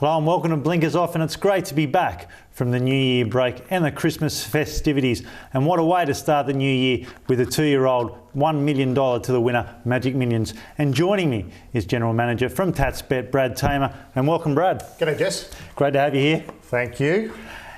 Hello and welcome to Blinkers Off, and it's great to be back from the New Year break and the Christmas festivities. And what a way to start the new year with a 2-year-old $1 million to the winner, Magic Millions. And joining me is General Manager from TatsBet, Brad Tamer. And welcome, Brad. G'day, Jess. Great to have you here. Thank you.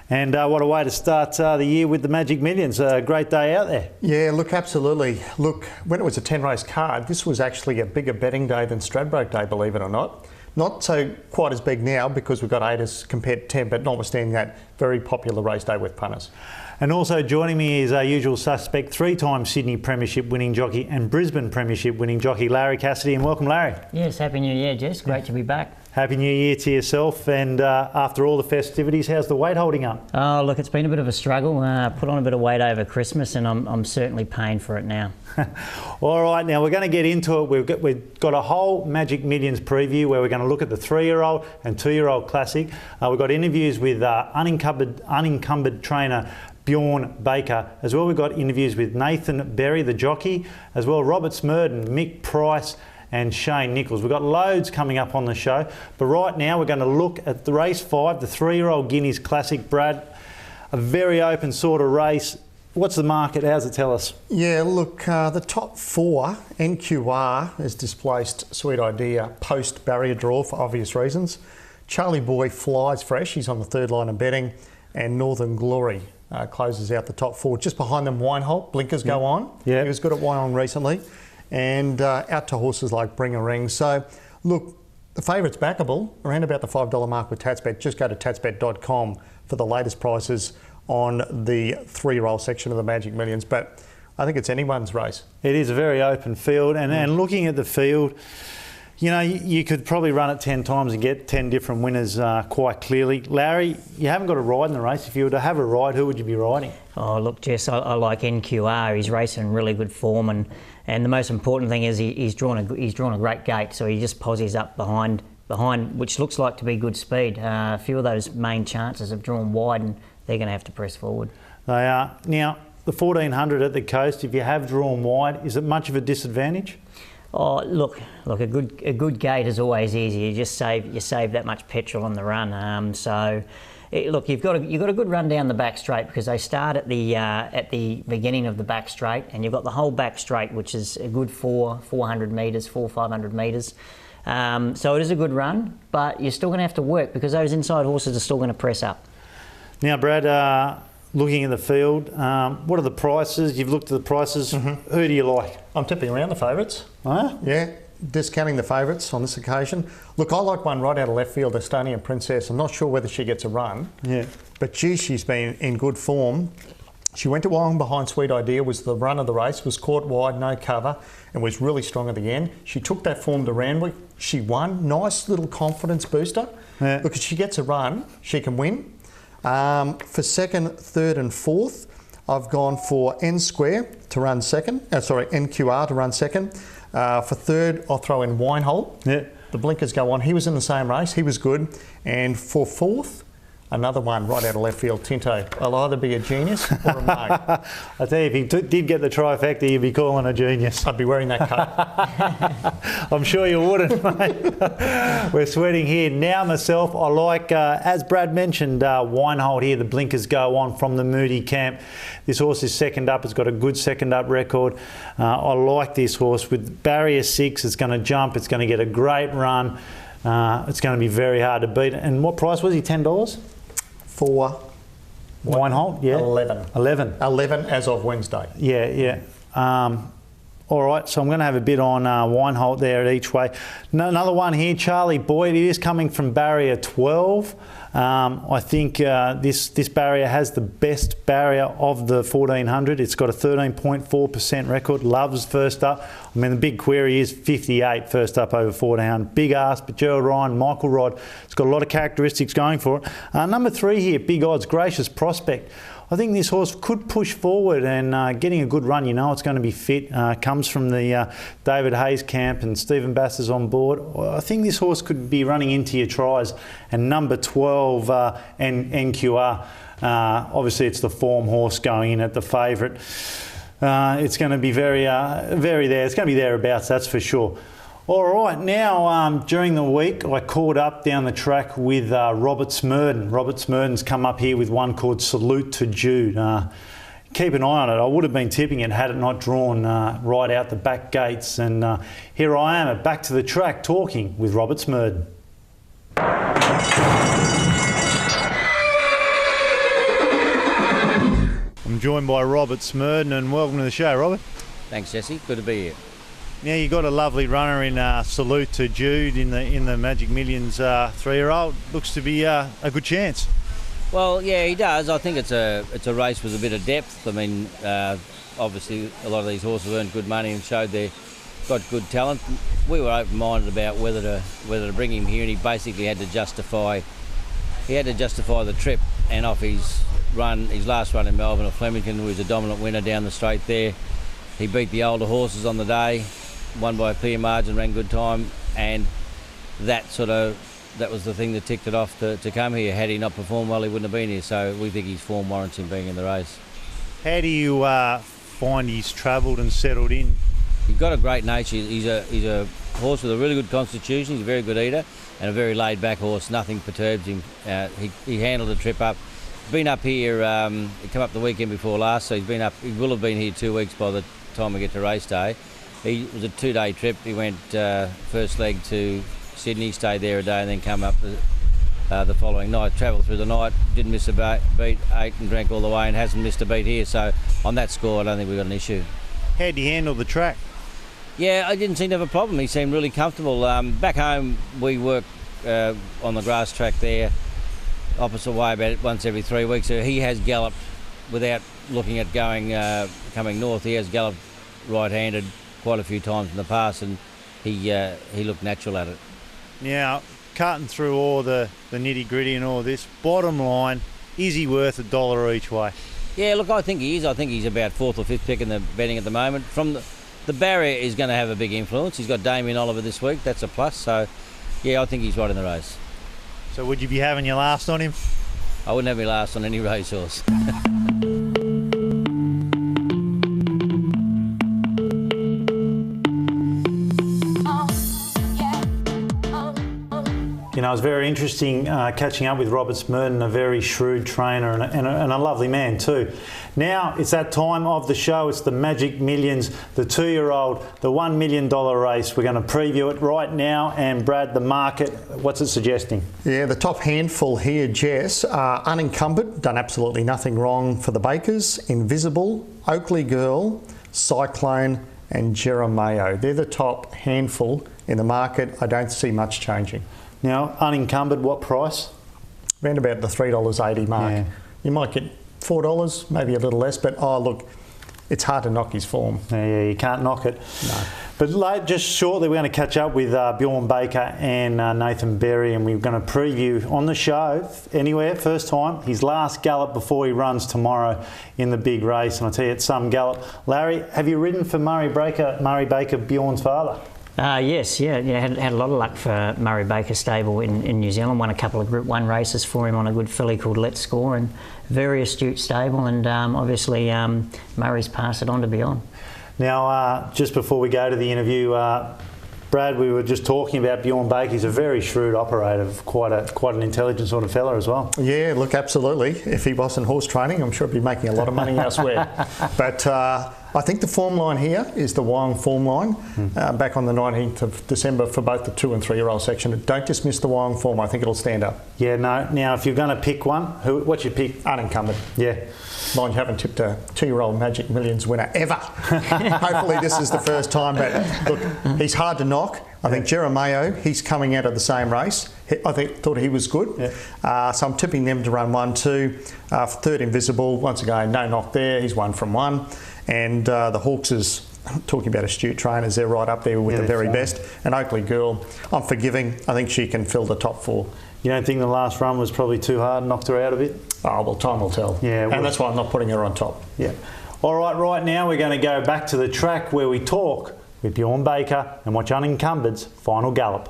And what a way to start the year with the Magic Millions. A great day out there. Yeah, look, absolutely. Look, when it was a 10-race card, this was actually a bigger betting day than Stradbroke Day, believe it or not. Not so quite as big now because we've got 8 as compared to 10, but notwithstanding that, very popular race day with punters. And also joining me is our usual suspect, 3-time Sydney Premiership winning jockey and Brisbane Premiership winning jockey, Larry Cassidy. And welcome, Larry. Yes, Happy New Year, Jess. Great to be back. Happy New Year to yourself. And after all the festivities, how's the weight holding up? Oh, look, it's been a bit of a struggle. Put on a bit of weight over Christmas, and I'm certainly paying for it now. All right, now we're going to get into it. We've got a whole Magic Millions preview where we're going to look at the 3-year-old and 2-year-old classic. We've got interviews with unencumbered trainer Bjorn Baker. As well, we've got interviews with Nathan Berry, the jockey, as well Robert Smerdon, Mick Price and Shane Nichols. We've got loads coming up on the show, but right now we're going to look at the race 5, the 3-year-old Guineas Classic. Brad, a very open sort of race. What's the market? How's it tell us? Yeah, look, the top 4, NQR has displaced Sweet Idea post-barrier draw for obvious reasons. Charlie Boy flies fresh, he's on the 3rd line of betting, and Northern Glory closes out the top 4. Just behind them, Wineholt, blinkers go on. Yeah. He was good at Wyong recently. And out to horses like Bring a Ring. So, look, the favourite's backable, around about the $5 mark with TatsBet. Just go to tatsbet.com for the latest prices on the 3-year-old section of the Magic Millions. But I think it's anyone's race. It is a very open field. And looking at the field, you know, you could probably run it 10 times and get 10 different winners quite clearly. Larry, you haven't got a ride in the race. If you were to have a ride, who would you be riding? Oh, look, Jess, I like NQR. He's racing in really good form, and the most important thing is he's drawn a great gate, so he just posies up behind, which looks like to be good speed. A few of those main chances have drawn wide, and they're going to have to press forward. They are. Now, the 1400 at the coast, if you have drawn wide, is it much of a disadvantage? Oh, look! A good gate is always easy. You save that much petrol on the run. Look, you've got a good run down the back straight because they start at the beginning of the back straight, and you've got the whole back straight, which is a good 400 metres, 500 metres. So it is a good run, but you're still going to have to work because those inside horses are still going to press up. Now, Brad, looking at the field, what are the prices? You've looked at the prices. Mm-hmm. Who do you like? I'm tipping around the favourites. Huh? Yeah, discounting the favourites on this occasion. Look, I like one right out of left field, Estonian Princess. I'm not sure whether she gets a run. Yeah. But gee, she's been in good form. She went to Wyong behind Sweet Idea, was the run of the race, was caught wide, no cover, and was really strong at the end. She took that form to Randwick. She won. Nice little confidence booster. Yeah. Look, if she gets a run, she can win. For 2nd, 3rd and 4th, I've gone for NQR to run 2nd. For 3rd, I'll throw in Wineholt. Yeah. The blinkers go on. He was in the same race. He was good. And for 4th, another one right out of left field, Tinto. I'll either be a genius or a mug. I tell you, if he did get the trifecta, you'd be calling a genius. I'd be wearing that coat. I'm sure you wouldn't, mate. We're sweating here. Now myself, I like, as Brad mentioned, Wineholt here. The blinkers go on from the Moody camp. This horse is 2nd up. It's got a good 2nd up record. I like this horse. With barrier 6, it's going to jump. It's going to get a great run. It's going to be very hard to beat. And what price was he? $10? For Wineholt, yeah. 11 as of Wednesday. Yeah. All right, so I'm going to have a bit on Wineholt there at each way. Another one here, Charlie Boyd. It is coming from barrier 12. I think this barrier has the best barrier of the 1400. It's got a 13.4% record. Loves first up. I mean, the big query is 58 first up over 1400. Big ask, but Gerald Ryan, Michael Rod. It's got a lot of characteristics going for it. Number 3 here, Big Odds, Gracious Prospect. I think this horse could push forward and getting a good run. You know it's going to be fit. Comes from the David Hayes camp and Stephen Bass is on board. I think this horse could be running into your tries. And number 12, NQR. Obviously, it's the form horse going in at the favourite. It's going to be very there. It's going to be thereabouts, that's for sure. All right, now during the week I caught up down the track with Robert Smerdon. Robert Smerdon's come up here with one called Salute to Jude. Keep an eye on it. I would have been tipping it had it not drawn right out the back gates. And here I am at Back to the Track talking with Robert Smerdon. I'm joined by Robert Smerdon, and welcome to the show, Robert. Thanks, Jesse. Good to be here. Now you got a lovely runner in Salute to Jude in the Magic Millions 3-year-old. Looks to be a good chance. Well, yeah, he does. I think it's a race with a bit of depth. I mean, obviously a lot of these horses earned good money and showed they've got good talent. We were open-minded about whether to bring him here, and he basically had to justify the trip. And off his last run in Melbourne at Flemington, who was a dominant winner down the straight there. He beat the older horses on the day, won by a clear margin, ran good time, and that was the thing that ticked it off to come here. Had he not performed well, he wouldn't have been here. So we think his form warrants him being in the race. How do you find he's travelled and settled in? He's got a great nature. He's a horse with a really good constitution. He's a very good eater and a very laid-back horse. Nothing perturbs him. He handled the trip up. Been up here. He came up the weekend before last, so he's been up. He will have been here 2 weeks by the time we get to race day. It was a 2-day trip. He went first leg to Sydney, stayed there a day, and then come up the following night. Travelled through the night, didn't miss a beat, ate and drank all the way, and hasn't missed a beat here. So on that score, I don't think we've got an issue. How do you handle the track? Yeah, I didn't seem to have a problem. He seemed really comfortable. Back home, we work on the grass track there, opposite way, about once every 3 weeks. So he has galloped without looking at coming north. He has galloped right-handed quite a few times in the past, and he looked natural at it. Now, cutting through all the nitty-gritty and all this, bottom line, is he worth $1 each way? Yeah, look, I think he is. I think he's about 4th or 5th pick in the betting at the moment. From the barrier is going to have a big influence. He's got Damien Oliver this week. That's a plus. So, yeah, I think he's right in the race. So would you be having your last on him? I wouldn't have my last on any racehorse. You know, it was very interesting catching up with Robert Smerdon, a very shrewd trainer and a lovely man too. Now it's that time of the show. It's the Magic Millions, the 2-year-old, the $1 million race. We're going to preview it right now. And Brad, the market, what's it suggesting? Yeah, the top handful here, Jess, are Unencumbered, done absolutely nothing wrong for the Bakers, Invisible, Oakley Girl, Cyclone and Geromayo. They're the top handful in the market. I don't see much changing. Now, Unencumbered, what price? Around about the $3.80 mark. Yeah. You might get $4, maybe a little less, but oh look, it's hard to knock his form. Yeah, you can't knock it. No. But just shortly, we're going to catch up with Bjorn Baker and Nathan Berry, and we're going to preview on the show, anywhere, first time, his last gallop before he runs tomorrow in the big race. And I'll tell you, it's some gallop. Larry, have you ridden for Murray Baker, Bjorn's father? Yes, had a lot of luck for Murray Baker stable in New Zealand. Won a couple of Group 1 races for him on a good filly called Let's Score, and very astute stable. And obviously Murray's passed it on to Bjorn. Now, just before we go to the interview, Brad, we were just talking about Bjorn Baker. He's a very shrewd operator, quite an intelligent sort of fella as well. Yeah, look, absolutely. If he wasn't horse training, I'm sure he'd be making a lot of money elsewhere. But I think the form line here is the Wyong form line, back on the 19th of December for both the 2- and 3-year-old section. Don't dismiss the Wyong form. I think it'll stand up. Yeah, no. Now, if you're going to pick one, what's your pick? Unencumbered. Yeah. Mind you, haven't tipped a 2-year-old Magic Millions winner ever. Hopefully this is the first time, but look, he's hard to knock. I think Geromayo, he's coming out of the same race. I thought he was good. Yeah. So I'm tipping them to run 1-2. Third Invisible, once again, no knock there. He's 1 from 1. And the Hawks is, talking about astute trainers, they're right up there with the very best. And Oakley Girl, I'm forgiving. I think she can fill the top 4. You don't think the last run was probably too hard, knocked her out a bit? Oh, well, time will tell. Yeah, and that's why I'm not putting her on top. Yeah. All right now we're going to go back to the track where we talk with Bjorn Baker and watch Unencumbed's final gallop.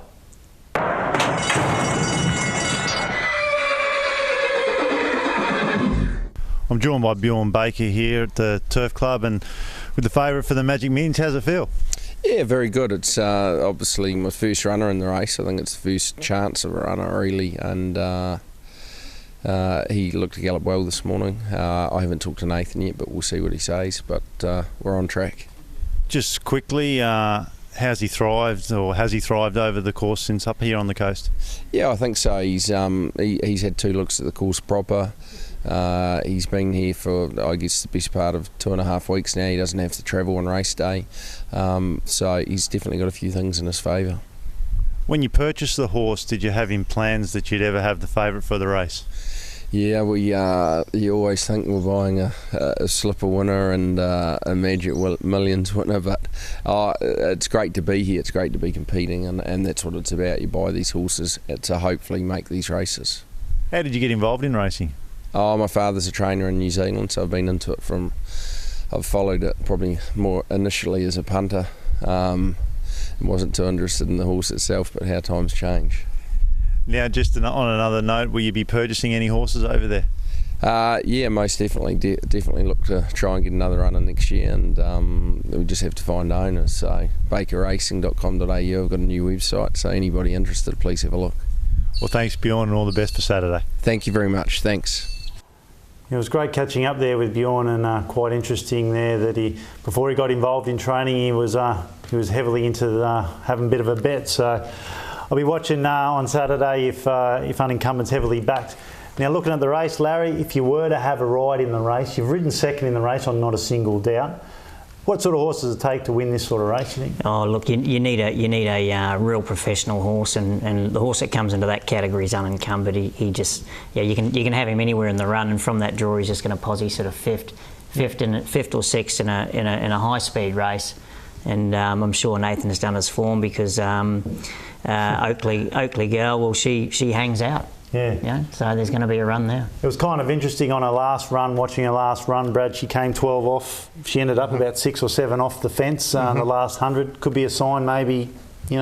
I'm joined by Bjorn Baker here at the Turf Club and with the favourite for the Magic Millions. How's it feel? Yeah, very good. It's obviously my first runner in the race. I think it's the first chance of a runner, really, and he looked to gallop well this morning. I haven't talked to Nathan yet, but we'll see what he says, but we're on track. Just quickly, has he thrived over the course since up here on the coast? Yeah, I think so. He's had 2 looks at the course proper. He's been here for, I guess, the best part of 2.5 weeks now. He doesn't have to travel on race day, so he's definitely got a few things in his favour. When you purchased the horse, did you have in plans that you'd ever have the favourite for the race? Yeah, you always think we're buying a slipper winner and a Magic Millions winner, but it's great to be here. It's great to be competing, and that's what it's about. You buy these horses to hopefully make these races. How did you get involved in racing? Oh, my father's a trainer in New Zealand, so I've been into it I've followed it probably more initially as a punter. Wasn't too interested in the horse itself, but how times change. Now, just on another note, will you be purchasing any horses over there? Yeah, most definitely. Definitely look to try and get another runner next year, and we just have to find owners. So bakerracing.com.au, I've got a new website, so anybody interested, please have a look. Well, thanks, Bjorn, and all the best for Saturday. Thank you very much. Thanks. It was great catching up there with Bjorn, and quite interesting there that before he got involved in training, he was heavily into having a bit of a bet. So I'll be watching on Saturday if Unencumbered's heavily backed. Now, looking at the race, Larry, if you were to have a ride in the race, you've ridden second in the race on not a single doubt. What sort of horse does it take to win this sort of race, you think? Oh, look, you need a real professional horse, and the horse that comes into that category is Unencumbered. He just, you can have him anywhere in the run, and from that draw, he's just going to posse sort of fifth or sixth in a high speed race. And I'm sure Nathan has done his form because Oakley girl, well, she hangs out. Yeah. So there's going to be a run there. It was kind of interesting on her last run, watching her last run, Brad. She came 12 off. She ended up about 6 or 7 off the fence the last 100. Could be a sign maybe,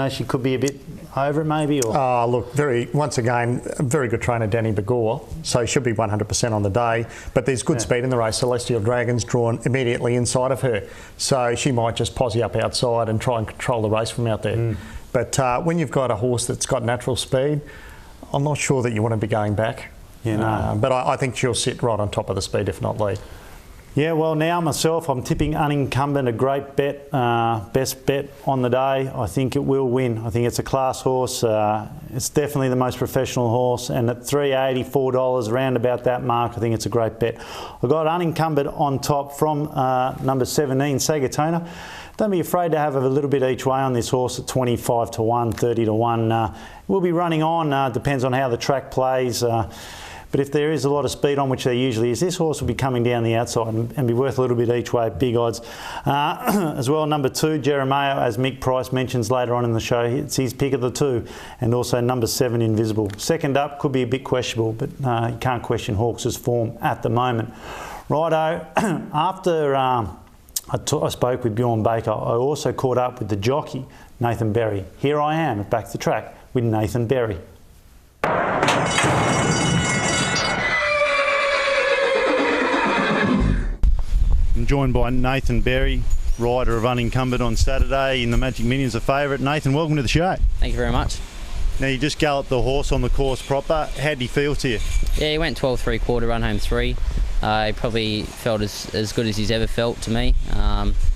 she could be a bit over it maybe. Or look, once again, a very good trainer, Danny Bagor. So he should be 100% on the day. But there's good speed in the race. Celestial Dragon's drawn immediately inside of her. So she might just posse up outside and try and control the race from out there. But when you've got a horse that's got natural speed, I'm not sure that you want to be going back. But I think she'll sit right on top of the speed, if not lead. Yeah, well, now myself, I'm tipping Unencumbered, a great bet, best bet on the day. I think it will win. I think it's a class horse. It's definitely the most professional horse, and at $3.80, $4, around about that mark, I think it's a great bet. I've got Unencumbered on top from number 17, Sagatona. Don't be afraid to have a little bit each way on this horse at 25 to 1, 30 to 1. We'll be running on, depends on how the track plays. But if there is a lot of speed on, which there usually is, this horse will be coming down the outside and be worth a little bit each way, big odds. As well, number 2, Geromayo, as Mick Price mentions later on in the show, it's his pick of the 2. And also number 7, Invisible. Second up could be a bit questionable, but you can't question Hawkes' form at the moment. Righto, after I spoke with Bjorn Baker, I also caught up with the jockey, Nathan Berry. Here I am at Back to Track with Nathan Berry. I'm joined by Nathan Berry, rider of Unencumbered on Saturday in the Magic Millions, a favourite. Nathan, welcome to the show. Thank you very much. Now, you just galloped the horse on the course proper. How did he feel to you? Yeah, he went 12 3/4, run home 3. He probably felt as good as he's ever felt to me.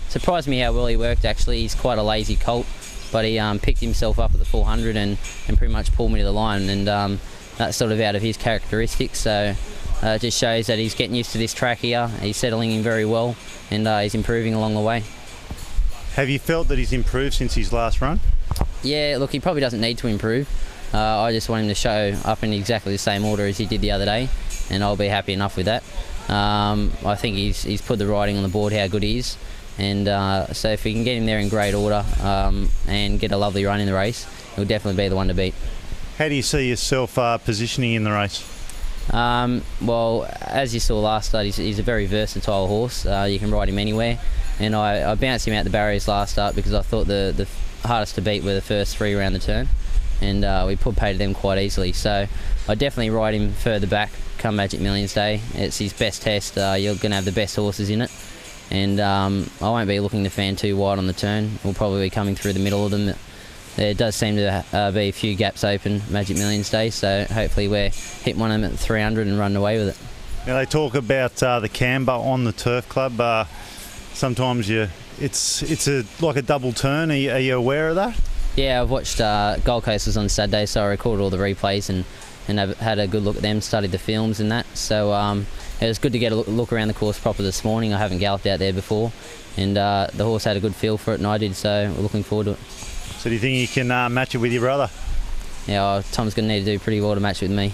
Surprised me how well he worked, actually. He's quite a lazy colt, but he picked himself up at the 400 and pretty much pulled me to the line, and that's sort of out of his characteristics. So it just shows that he's getting used to this track here. He's settling in very well, and he's improving along the way. Have you felt that he's improved since his last run? Yeah, look, he probably doesn't need to improve. I just want him to show up in exactly the same order as he did the other day, and I'll be happy enough with that. I think he's put the writing on the board how good he is, and so if we can get him there in great order and get a lovely run in the race, he'll definitely be the one to beat. How do you see yourself positioning in the race? Well, as you saw last start, he's a very versatile horse. You can ride him anywhere, and I bounced him out the barriers last start because I thought the hardest to beat were the first 3 around the turn, and we paid them quite easily. So I definitely ride him further back come Magic Millions Day. It's his best test. You're going to have the best horses in it, and I won't be looking to fan too wide on the turn. We'll probably be coming through the middle of them. There does seem to be a few gaps open Magic Millions Day, so hopefully we're hit one of them at 300 and run away with it. Now they talk about the camber on the turf club. Sometimes it's like a double turn. Are you aware of that? Yeah, I've watched Gold Coast was on Saturday, so I recorded all the replays and I've had a good look at them, studied the films and that. So it was good to get a look around the course proper this morning. I haven't galloped out there before, and the horse had a good feel for it, and I did, so we're looking forward to it. So do you think you can match it with your brother? Yeah, Tom's going to need to do pretty well to match it with me.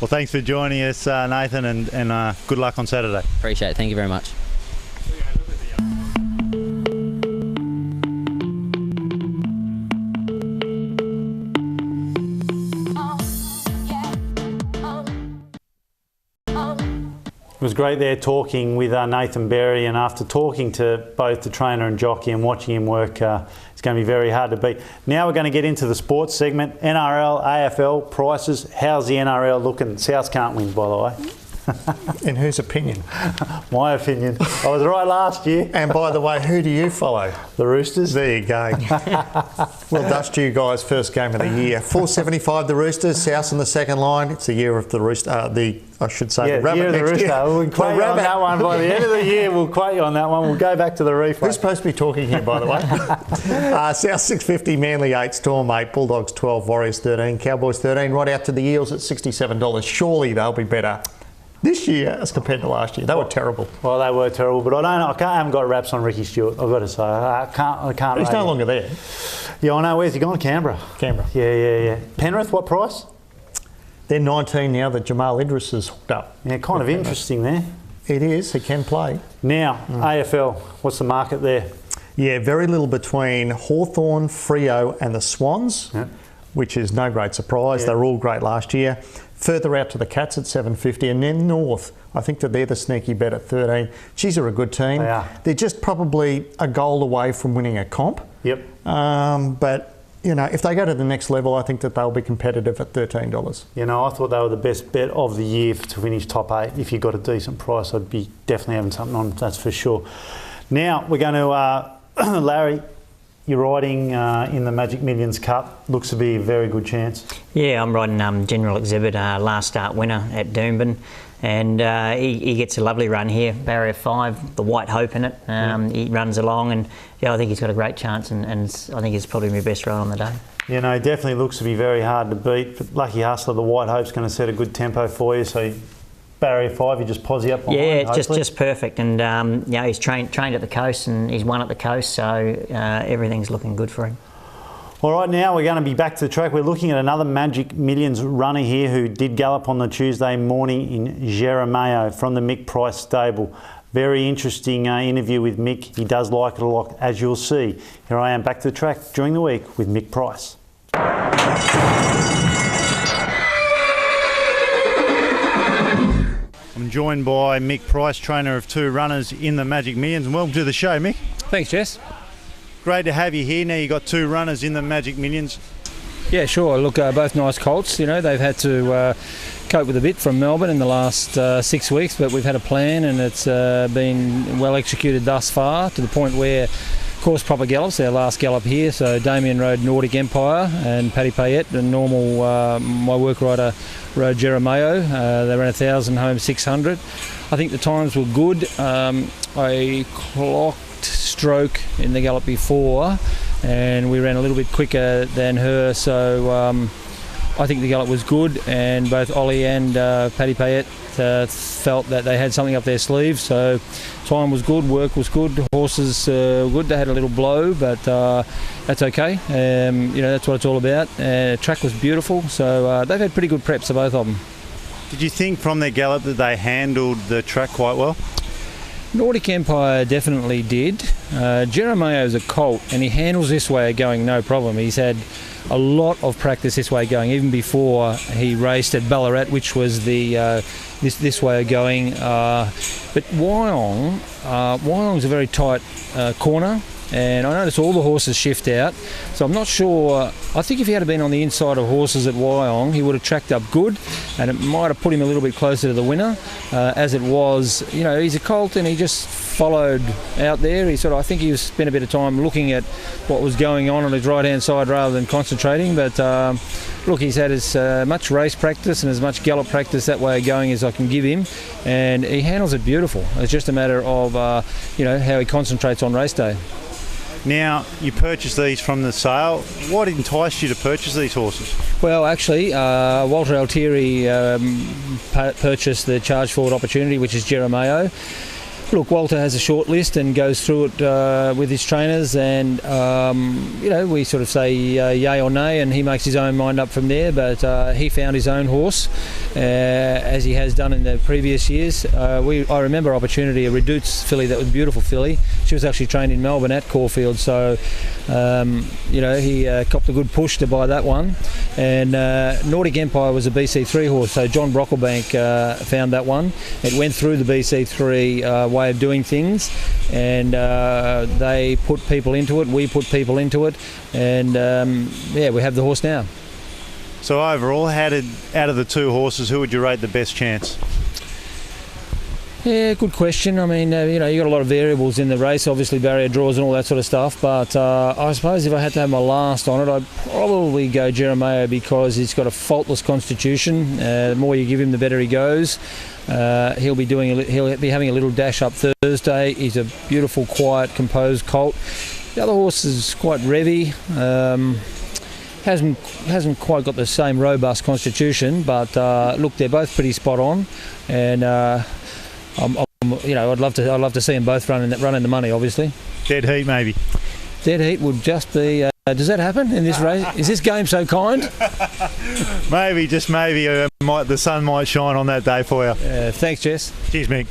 Well, thanks for joining us, Nathan, and good luck on Saturday. Appreciate it. Thank you very much. It was great there talking with Nathan Berry, and after talking to both the trainer and jockey and watching him work, it's going to be very hard to beat. Now we're going to get into the sports segment. NRL, AFL, prices. How's the NRL looking? Souths can't win, by the way. In whose opinion? My opinion. I was right last year. And by the way, who do you follow? The Roosters. There you go. We'll dust you guys first game of the year. 4.75 the Roosters, South in the second line. It's the year of the Rooster. The Rabbit year of the next Rooster. year. We'll quote you on that one. By the end of the year, we'll quote you on that one. We'll go back to the replay. Who's supposed to be talking here, by the way? South 6.50, Manly 8, Storm 8, Bulldogs 12, Warriors 13, Cowboys 13. Right out to the Eels at $67. Surely they'll be better this year as compared to last year. They were terrible. Well, they were terrible, but I haven't got raps on Ricky Stewart, I've got to say. I can't. He's no longer there. Yeah, I know. Where's he gone? Canberra. Yeah. Penrith, what price? They're 19 now that Jamal Idris is hooked up. Yeah, kind of interesting there. It is. He can play. Now, AFL, what's the market there? Yeah, very little between Hawthorn, Freo and the Swans, which is no great surprise. Yeah. They were all great last year. Further out to the Cats at 7.50, and then North. I think that they're the sneaky bet at 13. Geez, they're a good team. They are. They're just probably a goal away from winning a comp. Yep. But, you know, if they go to the next level, I think that they'll be competitive at $13. You know, I thought they were the best bet of the year to finish top 8. If you got a decent price, I'd be definitely having something on, that's for sure. Now, we're going to, Larry, you're riding in the Magic Millions Cup. Looks to be a very good chance. Yeah, I'm riding General Exhibit, last start winner at Doomben. And he gets a lovely run here, barrier 5, the White Hope in it. He runs along, and I think he's got a great chance, and I think it's probably my best ride on the day. You know, he definitely looks to be very hard to beat, but Lucky Hustler, the White Hope's going to set a good tempo for you, so barrier 5, you just posse up behind. Yeah, it's just perfect, and he's trained at the coast, and he's won at the coast, so everything's looking good for him. All right, now we're going to be back to the track. We're looking at another Magic Millions runner here who did gallop on the Tuesday morning in Geromayo from the Mick Price stable. Very interesting interview with Mick. He does like it a lot, as you'll see. Here I am back to the track during the week with Mick Price. I'm joined by Mick Price, trainer of 2 runners in the Magic Millions. And welcome to the show, Mick. Thanks, Jess. Great to have you here. Now you've got 2 runners in the Magic Millions. Yeah, sure. Look, both nice colts. You know, they've had to cope with a bit from Melbourne in the last 6 weeks, but we've had a plan, and it's been well executed thus far, to the point where, of course, proper gallops, our last gallop here. So Damien rode Nordic Empire, and Paddy Payette, the normal, my work rider, rode Geromayo. They ran 1,000 home 600. I think the times were good. I clocked stroke in the gallop before, and we ran a little bit quicker than her, so I think the gallop was good, and both Ollie and Paddy Payette felt that they had something up their sleeve, so time was good, work was good, horses were good. They had a little blow, but that's okay. You know, that's what it's all about. Track was beautiful, so they've had pretty good preps, so both of them. Did you think from their gallop that they handled the track quite well? Nordic Empire definitely did. Geromayo is a colt, and he handles this way of going no problem. He's had a lot of practice this way of going, even before he raced at Ballarat, which was the this way of going. But Wyong's a very tight corner, and I noticed all the horses shift out. So I'm not sure. I think if he had been on the inside of horses at Wyong, he would have tracked up good, and it might have put him a little bit closer to the winner. As it was, you know, he's a colt and he just followed out there. I think he spent a bit of time looking at what was going on his right-hand side rather than concentrating. But look, he's had as much race practice and as much gallop practice that way of going as I can give him, and he handles it beautiful. It's just a matter of you know, how he concentrates on race day. Now, you purchased these from the sale. What enticed you to purchase these horses? Well, actually, Walter Altieri purchased the Charge Forward Opportunity, which is Geromayo. Look, Walter has a short list and goes through it with his trainers, and you know, we sort of say yay or nay, and he makes his own mind up from there. But he found his own horse, as he has done in the previous years. I remember Opportunity, a Redoutes filly that was a beautiful filly. She was actually trained in Melbourne at Caulfield, so you know, he copped a good push to buy that one. And Nordic Empire was a BC3 horse, so John Brocklebank found that one. It went through the BC3 way of doing things, and they put people into it, we put people into it, and yeah, we have the horse now. So overall, out of the two horses, who would you rate the best chance? Yeah, good question. I mean, you know, you got a lot of variables in the race, obviously barrier draws and all that sort of stuff, but I suppose if I had to have my last on it, I'd probably go Geromayo, because he's got a faultless constitution. The more you give him, the better he goes. He'll be having a little dash up Thursday. He's a beautiful, quiet, composed colt. The other horse is quite revvy. Hasn't quite got the same robust constitution, but look, they're both pretty spot on, and you know, I'd love to see them both running the money, obviously. Dead heat, maybe. Dead heat would just be. Does that happen in this race? Is this game so kind? Maybe, just maybe, the sun might shine on that day for you. Thanks, Jess. Cheers, Mick.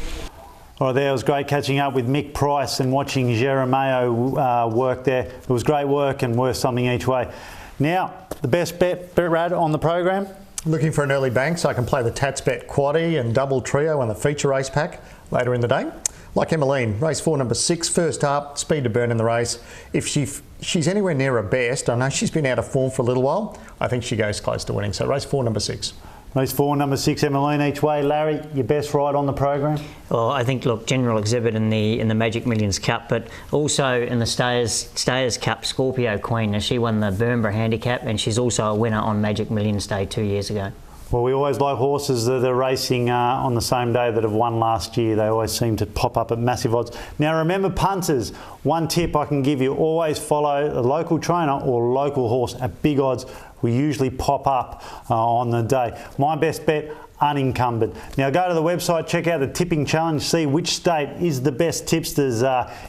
All right, there, it was great catching up with Mick Price and watching Geromayo work there. It was great work and worth something each way. Now, the best bet, Brad, on the program? Looking for an early bank so I can play the Tats Bet Quaddie and Double Trio and the feature race pack later in the day. Like Emmeline, race 4, number 6, first up, speed to burn in the race. If she's anywhere near her best, I know she's been out of form for a little while, I think she goes close to winning. So race 4, number 6. Race 4, number 6, Emmeline each way. Larry, your best ride on the program? Well, I think, look, General Exhibit in the Magic Millions Cup, but also in the Stayers Cup, Scorpio Queen. Now, she won the Burnborough Handicap, and she's also a winner on Magic Millions Day 2 years ago. Well, we always like horses that are racing on the same day that have won last year. They always seem to pop up at massive odds. Now, remember, punters, one tip I can give you, always follow a local trainer or local horse at big odds. We usually pop up on the day. My best bet, Unencumbered. Now go to the website, check out the tipping challenge, see which state is the best tipsters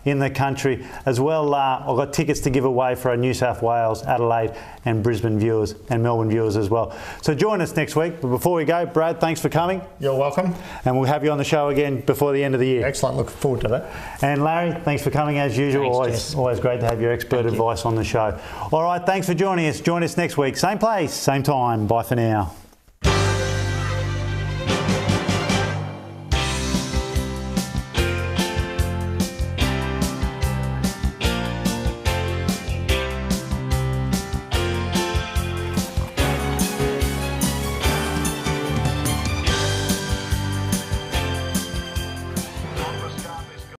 in the country. As well, I've got tickets to give away for our New South Wales, Adelaide and Brisbane viewers and Melbourne viewers as well. So join us next week. But before we go, Brad, thanks for coming. You're welcome. And we'll have you on the show again before the end of the year. Excellent, looking forward to that. And Larry, thanks for coming as usual. Thanks, always great to have your expert advice on the show. All right, thanks for joining us. Join us next week. Same place, same time. Bye for now.